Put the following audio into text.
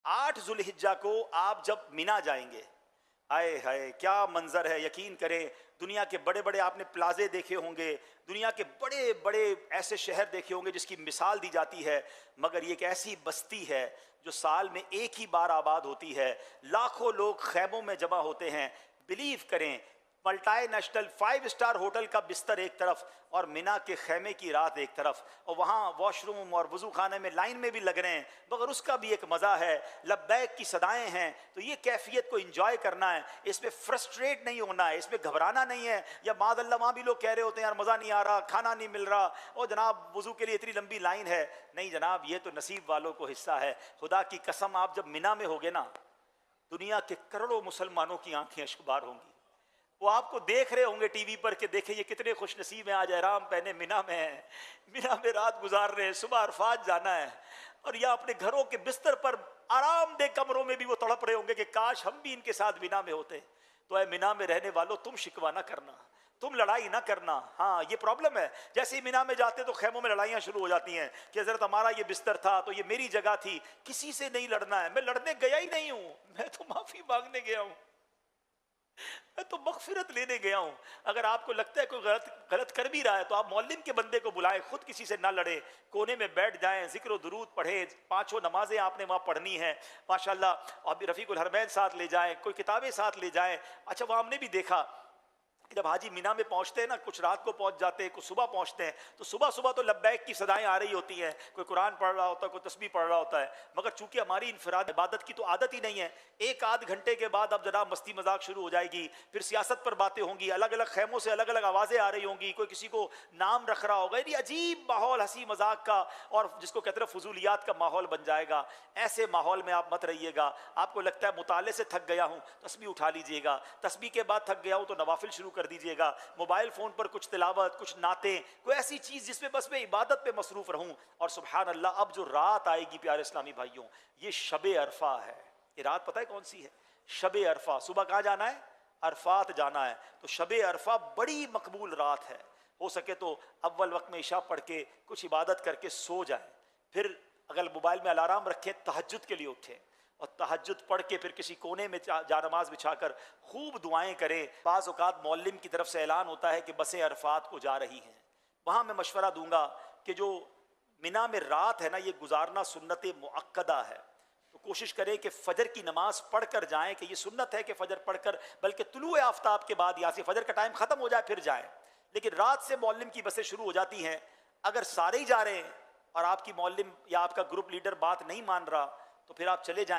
8 ذوالحجہ کو آپ جب مینا جائیں گے، ہائے ہائے کیا منظر ہے. یقین کریں دنیا کے بڑے بڑے آپ نے پلازے دیکھے ہوں گے، دنیا کے بڑے بڑے ایسے شہر دیکھے ہوں گے جس کی مثال دی جاتی ہے، مگر یہ ایک ایسی بستی ہے جو سال میں ایک ہی بار آباد ہوتی ہے. لاکھوں لوگ خیموں میں جمع ہوتے ہیں. بلیو کریں ملٹائی نیشنل 5 اسٹار ہوٹل کا بستر ایک طرف اور مینا کے خیمے کی رات ایک طرف، اور وہاں واش روم اور وضو خانے میں لائن میں بھی لگ رہے ہیں، مگر اس کا بھی ایک مزہ ہے. لبیک کی صدائیں ہیں. تو یہ کیفیت کو انجوائے کرنا ہے، اس میں فرسٹریٹ نہیں ہونا ہے، اس میں گھبرانا نہیں ہے. یا معاذ اللہ وہاں بھی لوگ کہہ رہے ہوتے ہیں یار مزہ نہیں آ رہا، کھانا نہیں مل رہا، اور جناب وضو کے لیے اتنی لمبی لائن ہے. نہیں جناب، یہ تو نصیب والوں کو حصہ ہے. خدا کی قسم آپ جب مینا میں ہوگے نا، دنیا کے کروڑوں مسلمانوں کی آنکھیں اشکبار ہوں گی. وہ آپ کو دیکھ رہے ہوں گے ٹی وی پر کہ دیکھیں یہ کتنے خوش نصیب ہیں، آج احرام پہنے مینا میں ہیں، مینا میں رات گزار رہے ہیں، صبح عرفات جانا ہے. اور یا اپنے گھروں کے بستر پر آرام دہ کمروں میں بھی وہ تڑپ رہے ہوں گے کہ کاش ہم بھی ان کے ساتھ مینا میں ہوتے. تو اے مینا میں رہنے والوں، تم شکوہ نہ کرنا، تم لڑائی نہ کرنا. ہاں یہ پرابلم ہے، جیسے ہی مینا میں جاتے تو خیموں میں لڑائیاں شروع ہو جاتی ہیں کہ حضرت ہمارا یہ بستر تھا تو یہ میری جگہ تھی. کسی سے نہیں لڑنا ہے. میں لڑنے گیا ہی نہیں ہوں، میں تو معافی مانگنے گیا ہوں، میں تو مغفرت لینے گیا ہوں. اگر آپ کو لگتا ہے کوئی غلط کر بھی رہا ہے تو آپ معلم کے بندے کو بلائیں، خود کسی سے نہ لڑیں، کونے میں بیٹھ جائیں، ذکر و درود پڑھیں. 5 نمازیں آپ نے وہاں پڑھنی ہیں ماشاءاللہ. ابھی رفیق الحرمین ساتھ لے جائیں، کوئی کتابیں ساتھ لے جائیں. اچھا وہاں ہم نے بھی دیکھا جب حاجی مینا میں پہنچتے ہیں نا، کچھ رات کو پہنچ جاتے ہیں، کچھ صبح پہنچتے ہیں، تو صبح صبح تو لبیک کی صدائیں آ رہی ہوتی ہیں، کوئی قرآن پڑھ رہا ہوتا ہے، کوئی تسبیح پڑھ رہا ہوتا ہے. مگر چونکہ ہماری انفراد عبادت کی تو عادت ہی نہیں ہے، 1 آدھ گھنٹے کے بعد اب جناب مستی مذاق شروع ہو جائے گی، پھر سیاست پر باتیں ہوں گی، الگ الگ خیموں سے الگ الگ آوازیں آ رہی ہوں گی، کوئی کسی کو نام رکھ رہا ہوگا. یہ عجیب ماحول ہنسی مذاق کا اور جس کو کہتے ہیں فضولیات کا ماحول بن جائے گا. ایسے ماحول میں آپ مت رہیے گا. آپ کو لگتا ہے مطالعے سے تھک گیا ہوں، تسبیح اٹھا لیجئے گا. تسبیح کے بعد تھک گیا ہوں تو نوافل شروع کر دیجئے گا. موبائل فون پر کچھ تلاوت، کچھ نعتیں، کوئی ایسی چیز جس میں بس میں عبادت پہ مصروف رہوں. اور سبحان اللہ اب جو رات آئے گی پیارے اسلامی بھائیوں، یہ شب عرفہ ہے. یہ رات پتہ ہے کون سی ہے؟ شب عرفہ. صبح کہاں جانا ہے؟ عرفات جانا ہے. تو شب عرفہ بڑی مقبول رات ہے. ہو سکے تو اول وقت میں عشاء پڑھ کے کچھ عبادت کر کے سو جائیں، پھر اگر موبائل میں الارم رکھیں تہجد کے لیے اٹھیں اور تہجد پڑھ کے پھر کسی کونے میں جا نماز بچھا کر خوب دعائیں کریں. بعض اوقات معلم کی طرف سے اعلان ہوتا ہے کہ بسیں عرفات کو جا رہی ہیں. وہاں میں مشورہ دوں گا کہ جو مینا میں رات ہے نا، یہ گزارنا سنت مؤکدہ ہے. تو کوشش کریں کہ فجر کی نماز پڑھ کر جائیں، کہ یہ سنت ہے کہ فجر پڑھ کر، بلکہ طلوع آفتاب کے بعد یا سے فجر کا ٹائم ختم ہو جائے پھر جائیں. لیکن رات سے معلم کی بسیں شروع ہو جاتی ہیں. اگر سارے ہی جا رہے ہیں اور آپ کی معلم یا آپ کا گروپ لیڈر بات نہیں مان رہا تو پھر آپ چلے جائیں.